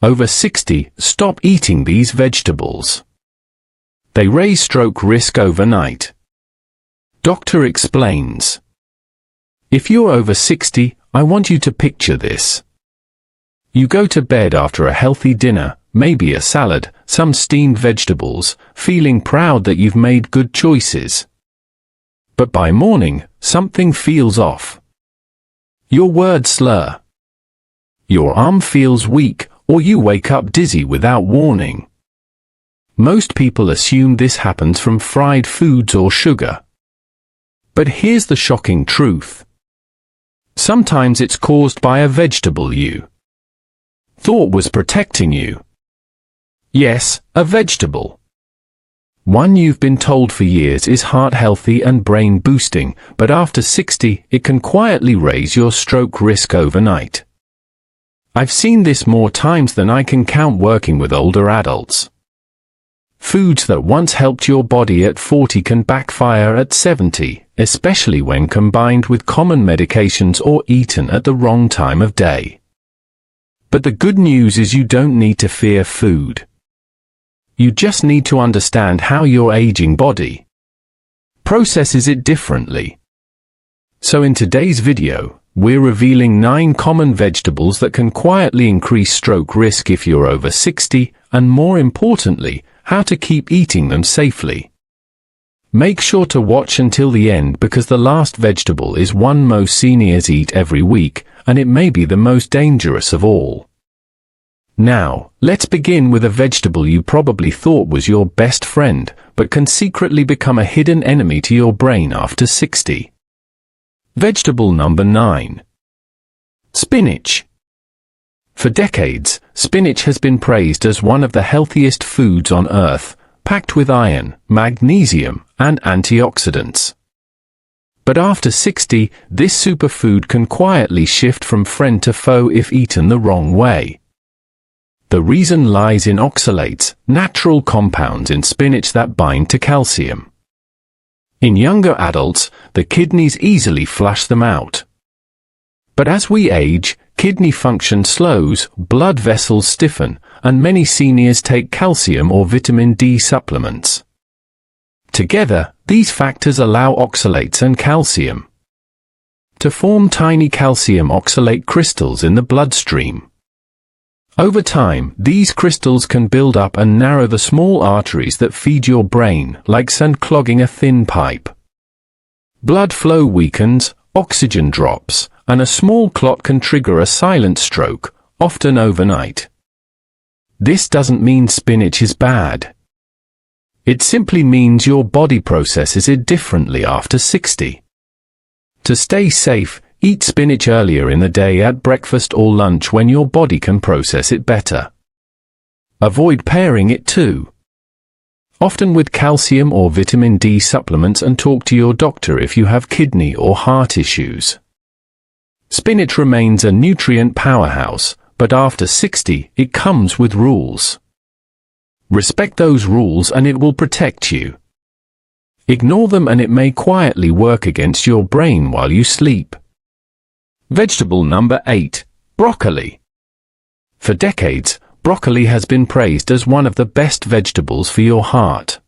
Over 60, stop eating these vegetables. They raise stroke risk overnight. Doctor explains. If you're over 60, I want you to picture this. You go to bed after a healthy dinner, maybe a salad, some steamed vegetables, feeling proud that you've made good choices. But by morning, something feels off. Your words slur. Your arm feels weak, or you wake up dizzy without warning. Most people assume this happens from fried foods or sugar. But here's the shocking truth. Sometimes it's caused by a vegetable you thought was protecting you. Yes, a vegetable. One you've been told for years is heart healthy and brain boosting, but after 60, it can quietly raise your stroke risk overnight. I've seen this more times than I can count working with older adults. Foods that once helped your body at 40 can backfire at 70, especially when combined with common medications or eaten at the wrong time of day. But the good news is you don't need to fear food. You just need to understand how your aging body processes it differently. So in today's video, we're revealing 9 common vegetables that can quietly increase stroke risk if you're over 60, and more importantly, how to keep eating them safely. Make sure to watch until the end because the last vegetable is one most seniors eat every week, and it may be the most dangerous of all. Now, let's begin with a vegetable you probably thought was your best friend, but can secretly become a hidden enemy to your brain after 60. Vegetable number 9. Spinach. For decades, spinach has been praised as one of the healthiest foods on earth, packed with iron, magnesium, and antioxidants. But after 60, this superfood can quietly shift from friend to foe if eaten the wrong way. The reason lies in oxalates, natural compounds in spinach that bind to calcium. In younger adults, the kidneys easily flush them out. But as we age, kidney function slows, blood vessels stiffen, and many seniors take calcium or vitamin D supplements. Together, these factors allow oxalates and calcium to form tiny calcium oxalate crystals in the bloodstream. Over time, these crystals can build up and narrow the small arteries that feed your brain, like sand clogging a thin pipe. Blood flow weakens, oxygen drops, and a small clot can trigger a silent stroke, often overnight. This doesn't mean spinach is bad. It simply means your body processes it differently after 60. To stay safe, eat spinach earlier in the day at breakfast or lunch when your body can process it better. Avoid pairing it too often with calcium or vitamin D supplements, and talk to your doctor if you have kidney or heart issues. Spinach remains a nutrient powerhouse, but after 60, it comes with rules. Respect those rules and it will protect you. Ignore them and it may quietly work against your brain while you sleep. Vegetable number 8. Broccoli. For decades, broccoli has been praised as one of the best vegetables for your heart.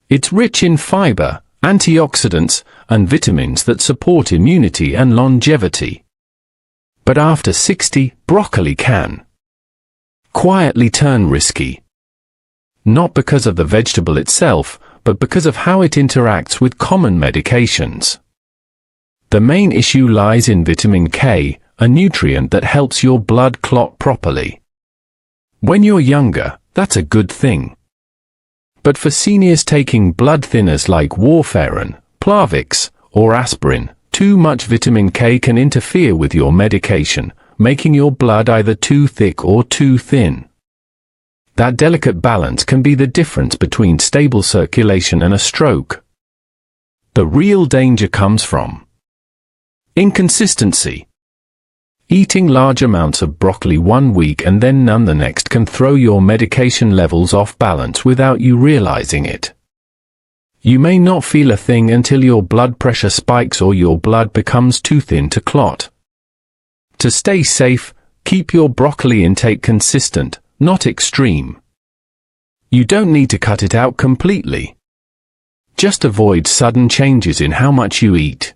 It's rich in fiber, antioxidants, and vitamins that support immunity and longevity. But after 60, broccoli can quietly turn risky. Not because of the vegetable itself, but because of how it interacts with common medications. The main issue lies in vitamin K, a nutrient that helps your blood clot properly. When you're younger, that's a good thing. But for seniors taking blood thinners like warfarin, Plavix, or aspirin, too much vitamin K can interfere with your medication, making your blood either too thick or too thin. That delicate balance can be the difference between stable circulation and a stroke. The real danger comes from inconsistency. Eating large amounts of broccoli one week and then none the next can throw your medication levels off balance without you realizing it. You may not feel a thing until your blood pressure spikes or your blood becomes too thin to clot. To stay safe, Keep your broccoli intake consistent, not extreme. You don't need to cut it out completely. Just avoid sudden changes in how much you eat.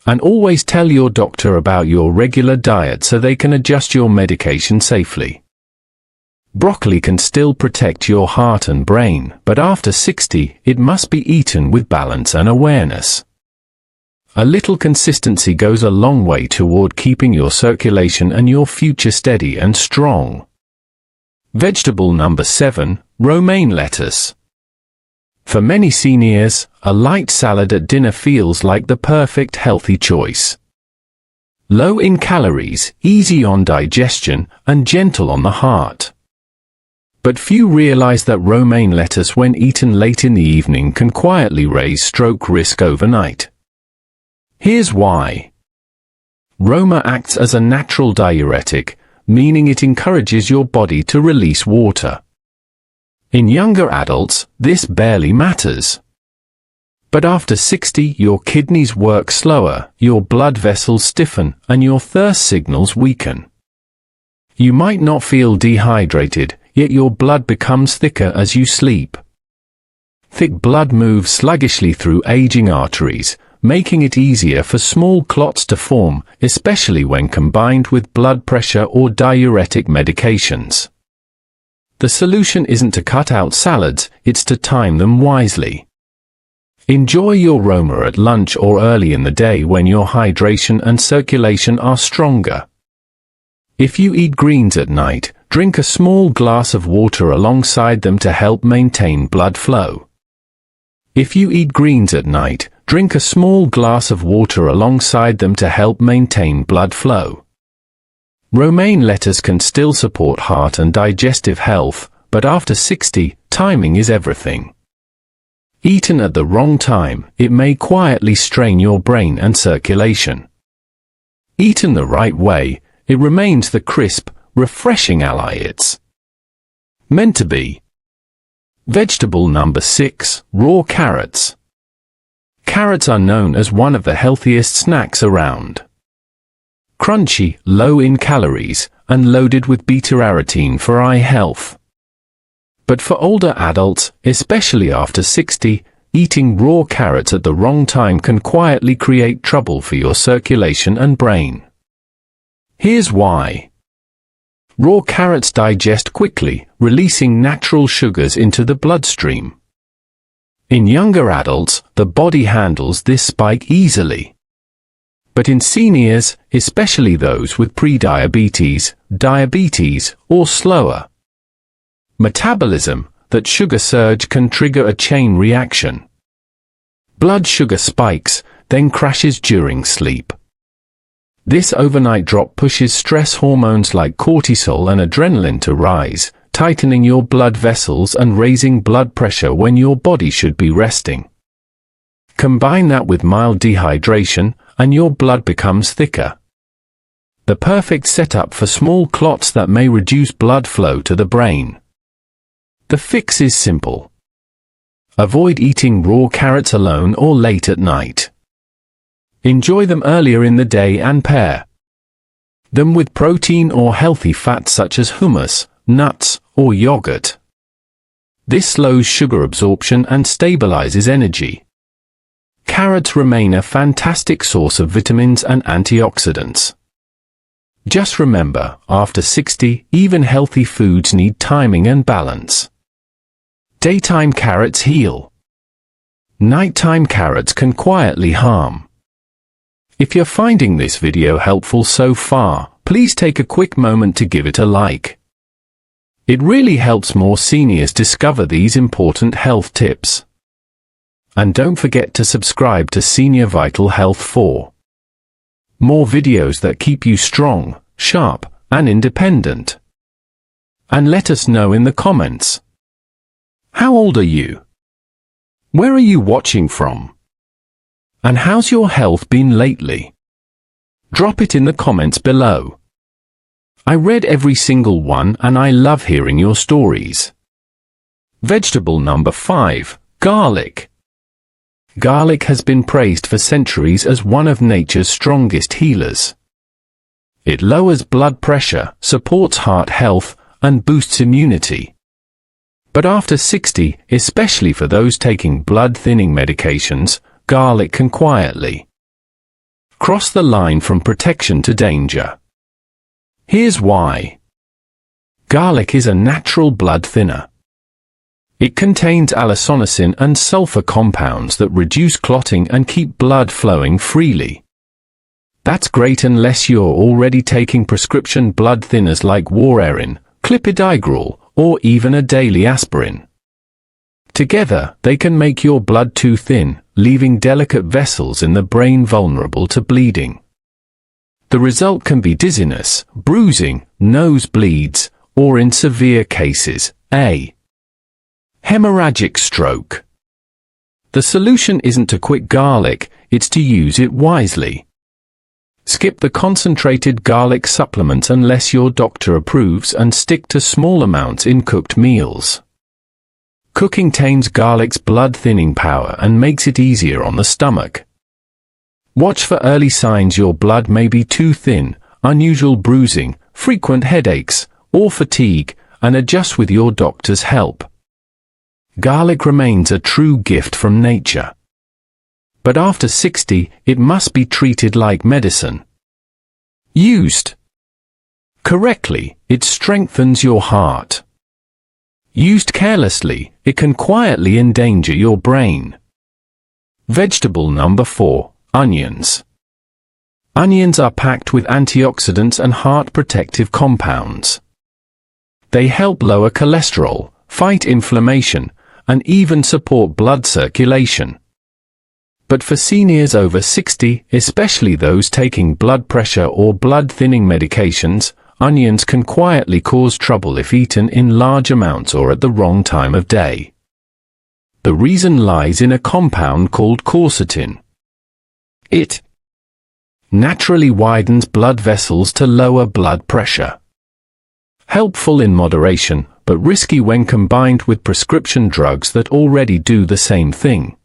And always tell your doctor about your regular diet so they can adjust your medication safely. Broccoli can still protect your heart and brain, but after 60, it must be eaten with balance and awareness. A little consistency goes a long way toward keeping your circulation and your future steady and strong. Vegetable number 7, romaine lettuce. For many seniors, a light salad at dinner feels like the perfect healthy choice. Low in calories, easy on digestion, and gentle on the heart. But few realize that romaine lettuce when eaten late in the evening can quietly raise stroke risk overnight. Here's why. Roma acts as a natural diuretic, meaning it encourages your body to release water. In younger adults, this barely matters. But after 60, your kidneys work slower, your blood vessels stiffen, and your thirst signals weaken. You might not feel dehydrated, yet your blood becomes thicker as you sleep. Thick blood moves sluggishly through aging arteries, making it easier for small clots to form, especially when combined with blood pressure or diuretic medications. The solution isn't to cut out salads, it's to time them wisely. Enjoy your Roma at lunch or early in the day when your hydration and circulation are stronger. If you eat greens at night, drink a small glass of water alongside them to help maintain blood flow. If you eat greens at night, drink a small glass of water alongside them to help maintain blood flow. Romaine lettuce can still support heart and digestive health, but after 60, timing is everything. Eaten at the wrong time, it may quietly strain your brain and circulation. Eaten the right way, it remains the crisp, refreshing ally it's meant to be. Vegetable number 6, raw carrots. Carrots are known as one of the healthiest snacks around. Crunchy, low in calories, and loaded with beta-carotene for eye health. But for older adults, especially after 60, eating raw carrots at the wrong time can quietly create trouble for your circulation and brain. Here's why. Raw carrots digest quickly, releasing natural sugars into the bloodstream. In younger adults, the body handles this spike easily. But in seniors, especially those with prediabetes, diabetes, or slower metabolism, that sugar surge can trigger a chain reaction. Blood sugar spikes, then crashes during sleep. This overnight drop pushes stress hormones like cortisol and adrenaline to rise, tightening your blood vessels and raising blood pressure when your body should be resting. Combine that with mild dehydration, and your blood becomes thicker. The perfect setup for small clots that may reduce blood flow to the brain. The fix is simple. Avoid eating raw carrots alone or late at night. Enjoy them earlier in the day and pair them with protein or healthy fats such as hummus, nuts, or yogurt. This slows sugar absorption and stabilizes energy. Carrots remain a fantastic source of vitamins and antioxidants. Just remember, after 60, even healthy foods need timing and balance. Daytime carrots heal. Nighttime carrots can quietly harm. If you're finding this video helpful so far, please take a quick moment to give it a like. It really helps more seniors discover these important health tips. And don't forget to subscribe to Senior Vital Health for more videos that keep you strong, sharp, and independent. And let us know in the comments. How old are you? Where are you watching from? And how's your health been lately? Drop it in the comments below. I read every single one and I love hearing your stories. Vegetable number 5, garlic. Garlic has been praised for centuries as one of nature's strongest healers. It lowers blood pressure, supports heart health, and boosts immunity. But after 60, especially for those taking blood-thinning medications, garlic can quietly cross the line from protection to danger. Here's why. Garlic is a natural blood thinner. It contains allosonicin and sulfur compounds that reduce clotting and keep blood flowing freely. That's great unless you're already taking prescription blood thinners like Warerin, clopidogrel, or even a daily aspirin. Together, they can make your blood too thin, leaving delicate vessels in the brain vulnerable to bleeding. The result can be dizziness, bruising, nosebleeds, or in severe cases, a hemorrhagic stroke. The solution isn't to quit garlic, it's to use it wisely. Skip the concentrated garlic supplements unless your doctor approves and stick to small amounts in cooked meals. Cooking tames garlic's blood-thinning power and makes it easier on the stomach. Watch for early signs your blood may be too thin, unusual bruising, frequent headaches, or fatigue, and adjust with your doctor's help. Garlic remains a true gift from nature. But after 60, it must be treated like medicine. Used correctly, it strengthens your heart. Used carelessly, it can quietly endanger your brain. Vegetable number 4, onions. Onions are packed with antioxidants and heart protective compounds. They help lower cholesterol, fight inflammation, and even support blood circulation. But for seniors over 60, especially those taking blood pressure or blood-thinning medications, onions can quietly cause trouble if eaten in large amounts or at the wrong time of day. The reason lies in a compound called quercetin. It naturally widens blood vessels to lower blood pressure. Helpful in moderation, but risky when combined with prescription drugs that already do the same thing.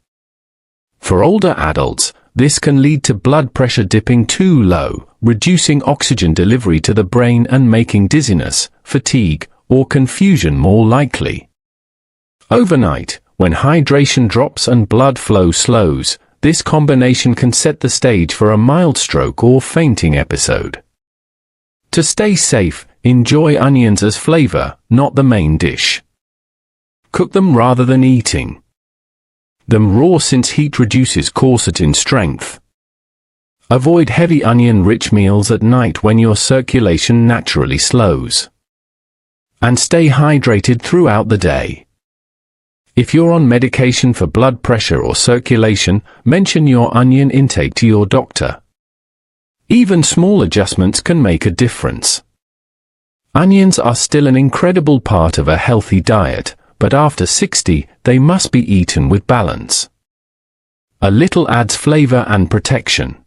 For older adults, this can lead to blood pressure dipping too low, reducing oxygen delivery to the brain and making dizziness, fatigue, or confusion more likely. Overnight, when hydration drops and blood flow slows, this combination can set the stage for a mild stroke or fainting episode. To stay safe, enjoy onions as flavor, not the main dish. Cook them rather than eating them raw since heat reduces quercetin strength. Avoid heavy onion-rich meals at night when your circulation naturally slows. And stay hydrated throughout the day. If you're on medication for blood pressure or circulation, mention your onion intake to your doctor. Even small adjustments can make a difference. Onions are still an incredible part of a healthy diet, but after 60, they must be eaten with balance. A little adds flavor and protection.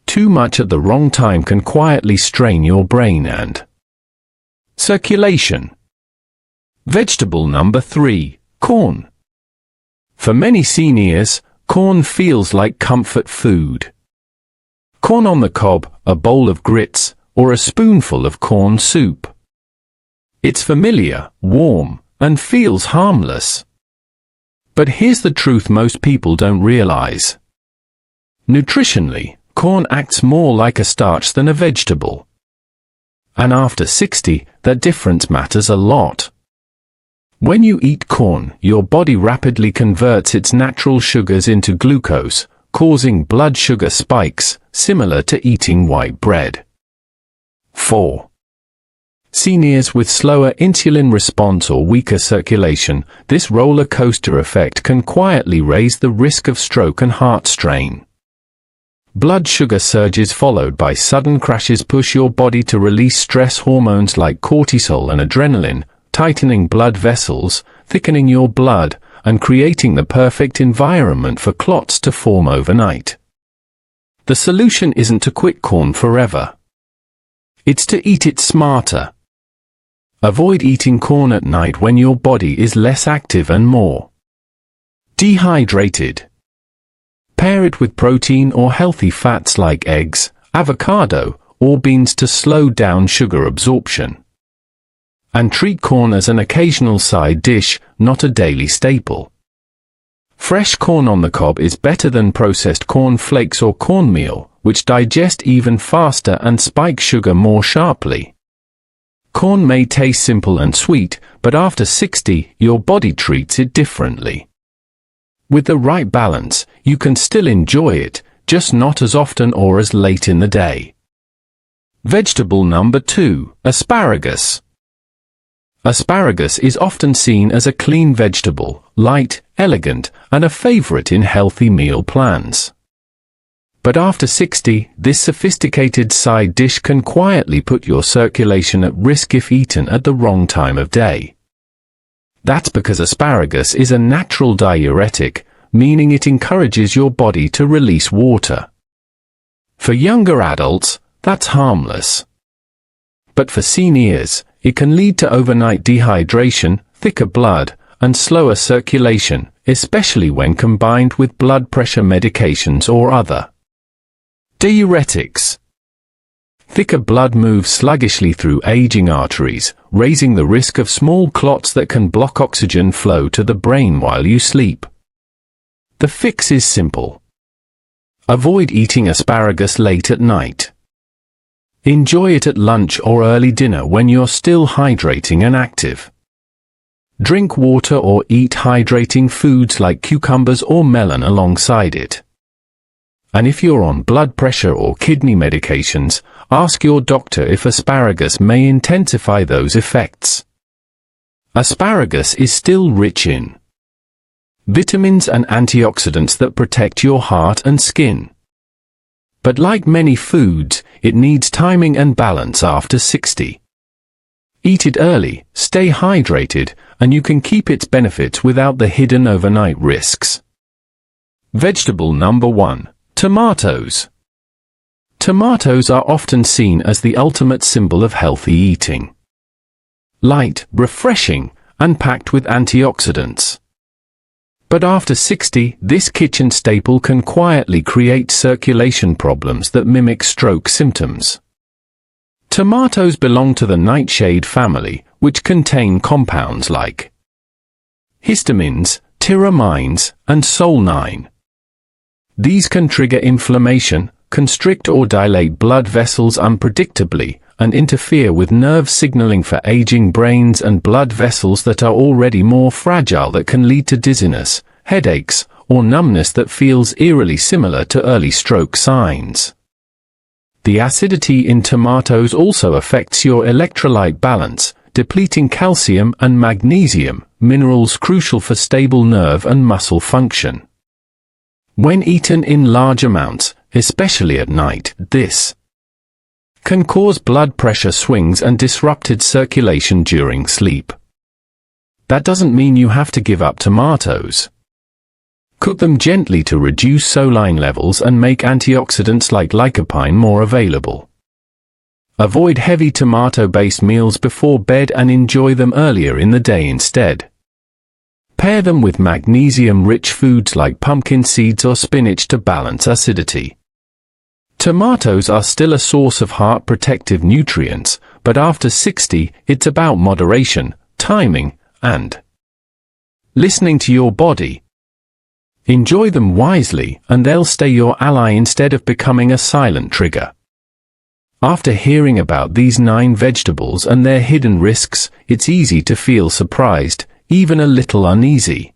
Too much at the wrong time can quietly strain your brain and circulation. Vegetable number 3, corn. For many seniors, corn feels like comfort food. Corn on the cob, a bowl of grits, or a spoonful of corn soup. It's familiar, warm, and feels harmless. But here's the truth most people don't realize. Nutritionally, corn acts more like a starch than a vegetable. And after 60, that difference matters a lot. When you eat corn, your body rapidly converts its natural sugars into glucose, causing blood sugar spikes, similar to eating white bread. 4. Seniors with slower insulin response or weaker circulation, this roller coaster effect can quietly raise the risk of stroke and heart strain. Blood sugar surges followed by sudden crashes push your body to release stress hormones like cortisol and adrenaline, tightening blood vessels, thickening your blood, and creating the perfect environment for clots to form overnight. The solution isn't to quit corn forever. It's to eat it smarter. Avoid eating corn at night when your body is less active and more dehydrated. Pair it with protein or healthy fats like eggs, avocado, or beans to slow down sugar absorption. And treat corn as an occasional side dish, not a daily staple. Fresh corn on the cob is better than processed corn flakes or cornmeal, which digest even faster and spike sugar more sharply. Corn may taste simple and sweet, but after 60, your body treats it differently. With the right balance, you can still enjoy it, just not as often or as late in the day. Vegetable number 2, asparagus. Asparagus is often seen as a clean vegetable, light, elegant, and a favorite in healthy meal plans. But after 60, this sophisticated side dish can quietly put your circulation at risk if eaten at the wrong time of day. That's because asparagus is a natural diuretic, meaning it encourages your body to release water. For younger adults, that's harmless. But for seniors, it can lead to overnight dehydration, thicker blood, and slower circulation, especially when combined with blood pressure medications or other diuretics. Thicker blood moves sluggishly through aging arteries, raising the risk of small clots that can block oxygen flow to the brain while you sleep. The fix is simple. Avoid eating asparagus late at night. Enjoy it at lunch or early dinner when you're still hydrating and active. Drink water or eat hydrating foods like cucumbers or melon alongside it. And if you're on blood pressure or kidney medications, ask your doctor if asparagus may intensify those effects. Asparagus is still rich in vitamins and antioxidants that protect your heart and skin. But like many foods, it needs timing and balance after 60. Eat it early, stay hydrated, and you can keep its benefits without the hidden overnight risks. Vegetable number 1. Tomatoes. Tomatoes are often seen as the ultimate symbol of healthy eating. Light, refreshing, and packed with antioxidants. But after 60, this kitchen staple can quietly create circulation problems that mimic stroke symptoms. Tomatoes belong to the nightshade family, which contain compounds like histamines, tyramines, and solanine. These can trigger inflammation, constrict or dilate blood vessels unpredictably, and interfere with nerve signaling for aging brains and blood vessels that are already more fragile that can lead to dizziness, headaches, or numbness that feels eerily similar to early stroke signs. The acidity in tomatoes also affects your electrolyte balance, depleting calcium and magnesium, minerals crucial for stable nerve and muscle function. When eaten in large amounts, especially at night, this can cause blood pressure swings and disrupted circulation during sleep. That doesn't mean you have to give up tomatoes. Cook them gently to reduce solanine levels and make antioxidants like lycopene more available. Avoid heavy tomato-based meals before bed and enjoy them earlier in the day instead. Pair them with magnesium-rich foods like pumpkin seeds or spinach to balance acidity. Tomatoes are still a source of heart protective nutrients, but after 60, it's about moderation, timing, and listening to your body. Enjoy them wisely, and they'll stay your ally instead of becoming a silent trigger. After hearing about these 9 vegetables and their hidden risks, it's easy to feel surprised, even a little uneasy.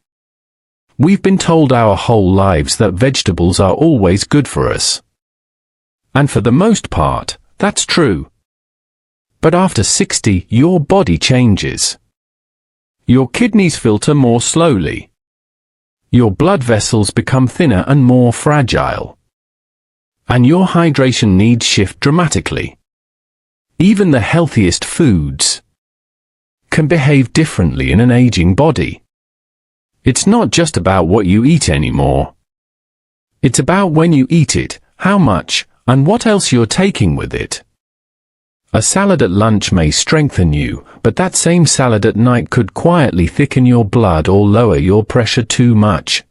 We've been told our whole lives that vegetables are always good for us. And for the most part, that's true. But after 60, your body changes. Your kidneys filter more slowly. Your blood vessels become thinner and more fragile. And your hydration needs shift dramatically. Even the healthiest foods can behave differently in an aging body. It's not just about what you eat anymore. It's about when you eat it, how much, and what else you're taking with it. A salad at lunch may strengthen you, but that same salad at night could quietly thicken your blood or lower your pressure too much.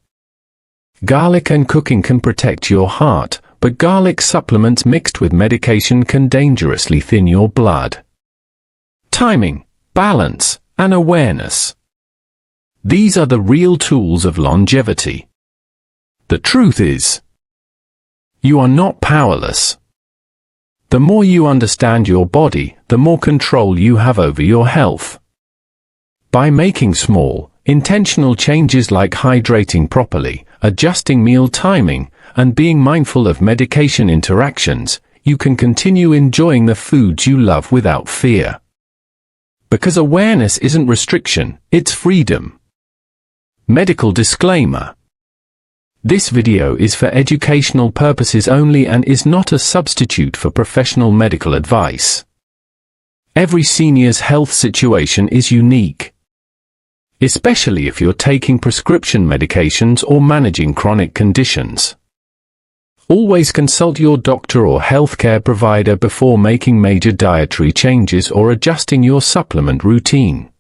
Garlic and cooking can protect your heart, but garlic supplements mixed with medication can dangerously thin your blood. Timing, balance, and awareness. These are the real tools of longevity. The truth is, you are not powerless. The more you understand your body, the more control you have over your health. By making small, intentional changes like hydrating properly, adjusting meal timing, and being mindful of medication interactions, you can continue enjoying the foods you love without fear. Because awareness isn't restriction, it's freedom. Medical disclaimer. This video is for educational purposes only and is not a substitute for professional medical advice. Every senior's health situation is unique, especially if you're taking prescription medications or managing chronic conditions. Always consult your doctor or healthcare provider before making major dietary changes or adjusting your supplement routine.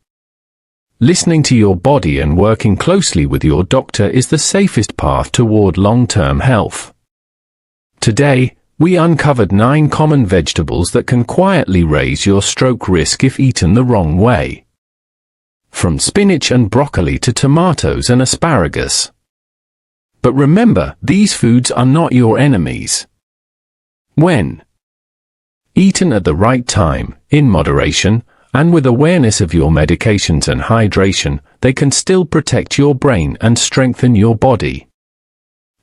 Listening to your body and working closely with your doctor is the safest path toward long-term health. Today, we uncovered 9 common vegetables that can quietly raise your stroke risk if eaten the wrong way. From spinach and broccoli to tomatoes and asparagus. But remember, these foods are not your enemies. When eaten at the right time, in moderation, and with awareness of your medications and hydration, they can still protect your brain and strengthen your body.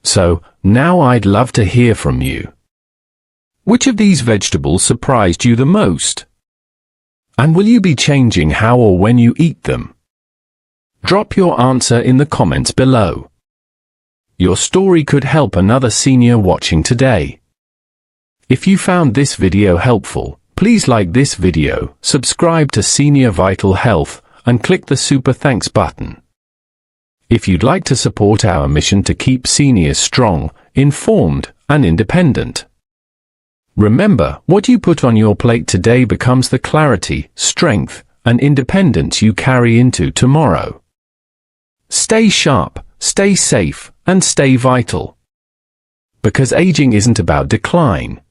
So, now I'd love to hear from you. Which of these vegetables surprised you the most? And will you be changing how or when you eat them? Drop your answer in the comments below. Your story could help another senior watching today. If you found this video helpful, please like this video, subscribe to Senior Vital Health, and click the Super Thanks button. If you'd like to support our mission to keep seniors strong, informed, and independent. Remember, what you put on your plate today becomes the clarity, strength, and independence you carry into tomorrow. Stay sharp, stay safe, and stay vital. Because aging isn't about decline.